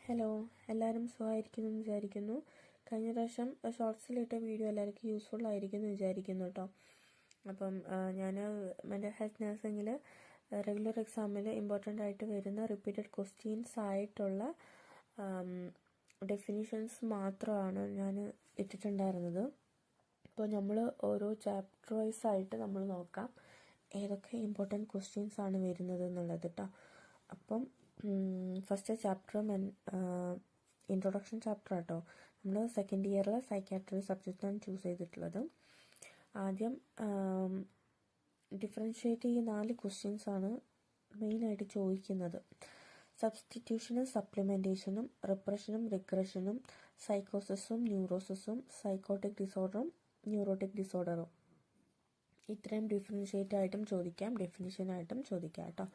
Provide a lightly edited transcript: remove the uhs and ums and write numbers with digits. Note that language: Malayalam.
ഹലോ, എല്ലാവരും സുഖമായിരിക്കുന്നു എന്ന് വിചാരിക്കുന്നു. കഴിഞ്ഞ പ്രാവശ്യം ഷോർട്സിലിട്ട വീഡിയോ എല്ലാവർക്കും യൂസ്ഫുൾ ആയിരിക്കും എന്ന് വിചാരിക്കുന്നു കേട്ടോ. അപ്പം ഞാൻ മെൻ്റൽ ഹെൽത്ത് നഴ്സിംഗിൽ റെഗുലർ എക്സാമിൽ ഇമ്പോർട്ടൻ്റ് ആയിട്ട് വരുന്ന റിപ്പീറ്റഡ് ക്വസ്റ്റ്യൻസ് ആയിട്ടുള്ള ഡെഫിനിഷൻസ് മാത്രമാണ് ഞാൻ ഇട്ടിട്ടുണ്ടായിരുന്നത്. അപ്പോൾ നമ്മൾ ഓരോ ചാപ്റ്റർ വൈസ് ആയിട്ട് നമ്മൾ നോക്കാം ഏതൊക്കെ ഇമ്പോർട്ടൻറ്റ് ക്വസ്റ്റ്യൻസ് ആണ് വരുന്നത് എന്നുള്ളത് കേട്ടോ. അപ്പം ഫസ്റ്റ് ചാപ്റ്റർ ഇൻട്രൊഡക്ഷൻ ചാപ്റ്റർ ആട്ടോ. നമ്മൾ സെക്കൻഡ് ഇയറിലെ സൈക്യാട്രി സബ്ജക്റ്റാണ് ചൂസ് ചെയ്തിട്ടുള്ളത്. ആദ്യം ഡിഫറൻഷ്യേറ്റ് ഈ 4 ക്വസ്റ്റ്യൻസ് ആണ് മെയിനായിട്ട് ചോദിക്കുന്നത്. സബ്സ്റ്റിറ്റ്യൂഷനും സപ്ലിമെൻറ്റേഷനും റിപ്രഷനും റിഗ്രഷനും സൈക്കോസിസും ന്യൂറോസിസും സൈക്കോട്ടിക് ഡിസോർഡറും ന്യൂറോട്ടിക് ഡിസോർഡറും ഇത്രയും ഡിഫറൻഷ്യേറ്റ് ആയിട്ടും ചോദിക്കാം, ഡെഫിനിഷനായിട്ടും ചോദിക്കാം കേട്ടോ.